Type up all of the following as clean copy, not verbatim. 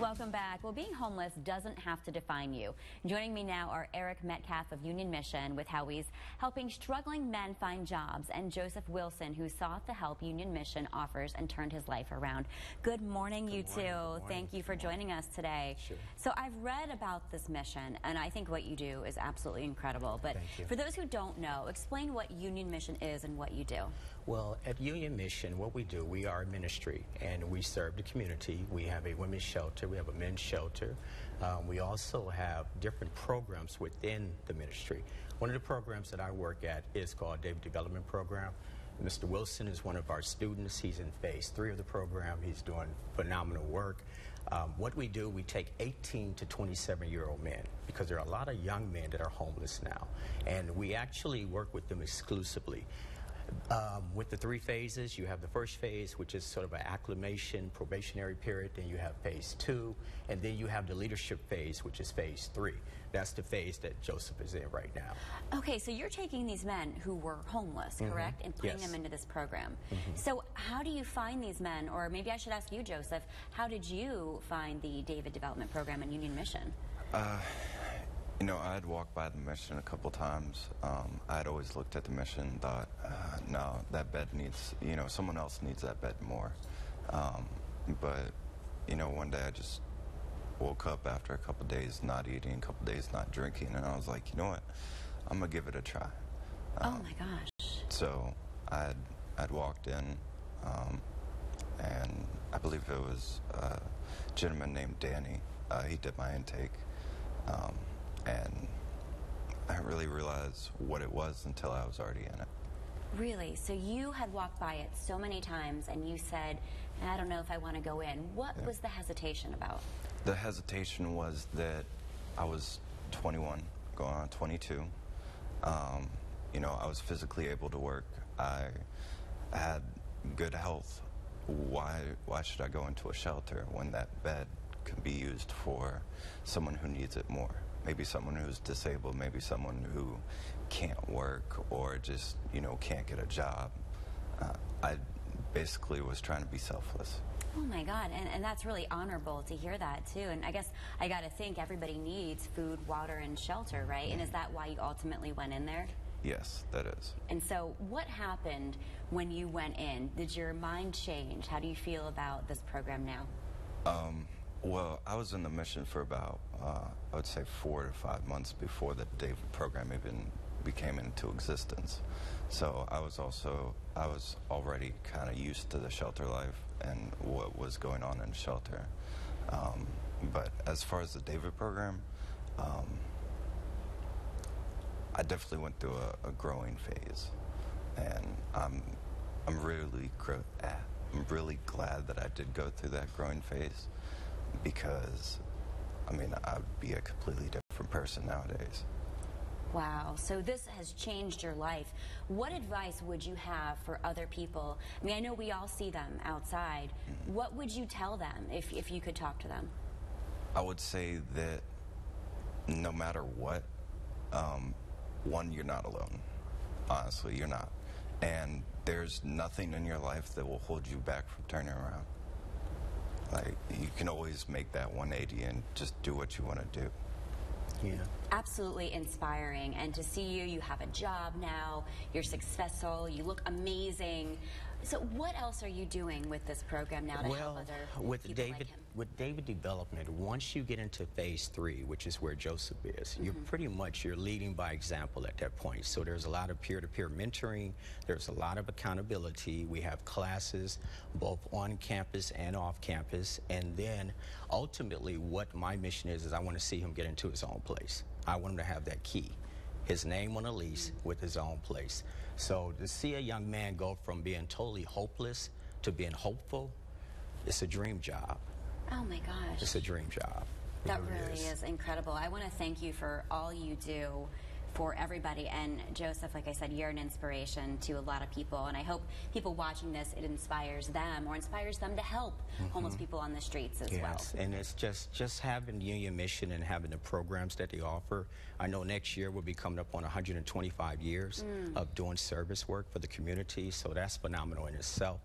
Welcome back. Well, being homeless doesn't have to define you. Joining me now are Eric Metcalf of Union Mission with how he's helping struggling men find jobs, and Joseph Wilson, who sought the help Union Mission offers and turned his life around. Good morning, you two. Thank you for joining us today. Sure. So I've read about this mission, and I think what you do is absolutely incredible. But for those who don't know, explain what Union Mission is and what you do. Well, at Union Mission, what we do, we are a ministry, and we serve the community. We have a women's shelter, we have a men's shelter. We also have different programs within the ministry. One of the programs that I work at is called David Development Program. Mr. Wilson is one of our students. He's in phase 3 of the program. He's doing phenomenal work. What we do, we take 18 to 27-year-old men, because there are a lot of young men that are homeless now, and we actually work with them exclusively. With the 3 phases, you have the first phase, which is sort of an acclimation, probationary period. Then you have phase 2, and then you have the leadership phase, which is phase 3. That's the phase that Joseph is in right now. Okay, so you're taking these men who were homeless, correct, and putting them into this program. So how do you find these men, or maybe I should ask you, Joseph, how did you find the David Development Program and Union Mission? You know, I had walked by the mission a couple times. I had always looked at the mission and thought, no, that bed needs, you know, someone else needs that bed more. But, you know, one day I just woke up after a couple days not eating, a couple days not drinking, and I was like, you know what, I'm going to give it a try. Oh, my gosh. So I'd walked in, and I believe it was a gentleman named Danny. He did my intake. And I didn't really realize what it was until I was already in it. Really? So you had walked by it so many times and you said, I don't know if I want to go in. What was the hesitation about? The hesitation was that I was 21, going on 22. You know, I was physically able to work. I had good health. Why should I go into a shelter when that bed could be used for someone who needs it more? Maybe someone who's disabled, maybe someone who can't work or just, you know, can't get a job. I basically was trying to be selfless. Oh my God, and that's really honorable to hear that too. And I guess I got to think everybody needs food, water, and shelter, right? And is that why you ultimately went in there? Yes, that is. And so what happened when you went in? Did your mind change? How do you feel about this program now? Well, I was in the mission for about, I would say 4 to 5 months before the David program even became into existence. So I was already kind of used to the shelter life and what was going on in the shelter. But as far as the David program, I definitely went through a growing phase, and I'm really glad that I did go through that growing phase. Because, I mean, I would be a completely different person nowadays. Wow. So this has changed your life. What advice would you have for other people? I mean, I know we all see them outside. What would you tell them if you could talk to them? I would say that no matter what, one, you're not alone. Honestly, you're not. And there's nothing in your life that will hold you back from turning around. Like, you can always make that 180 and just do what you want to do. Yeah. Absolutely inspiring. And to see you have a job now, you're successful, you look amazing. So what else are you doing with this program now to help other people like him? With David Development, once you get into phase 3, which is where Joseph is, you're leading by example at that point. So there's a lot of peer-to-peer mentoring, there's a lot of accountability. We have classes both on campus and off campus, and then ultimately what my mission is I want to see him get into his own place. I want him to have that key, his name on a lease with his own place. So to see a young man go from being totally hopeless to being hopeful, it's a dream job. Oh my gosh. It's a dream job. That really is incredible. I want to thank you for all you do for everybody. And Joseph, like I said, you're an inspiration to a lot of people. And I hope people watching this, it inspires them or inspires them to help homeless people on the streets as well. And it's just having Union Mission and having the programs that they offer. I know next year we'll be coming up on 125 years of doing service work for the community. So that's phenomenal in itself.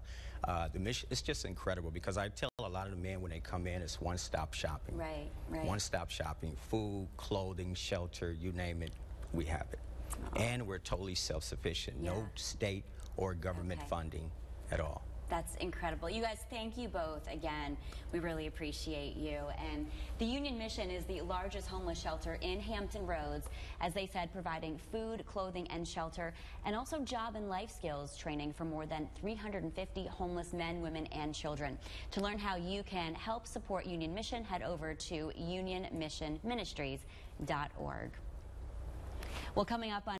The mission, it's just incredible because I tell a lot of the men when they come in, it's one-stop shopping. Right, right. One-stop shopping, food, clothing, shelter, you name it, we have it. And we're totally self-sufficient. Yeah. No state or government funding at all. That's incredible. You guys, thank you both again. We really appreciate you. And the Union Mission is the largest homeless shelter in Hampton Roads, as they said, providing food, clothing, and shelter, and also job and life skills training for more than 350 homeless men, women, and children. To learn how you can help support Union Mission, head over to unionmissionministries.org. Well, coming up on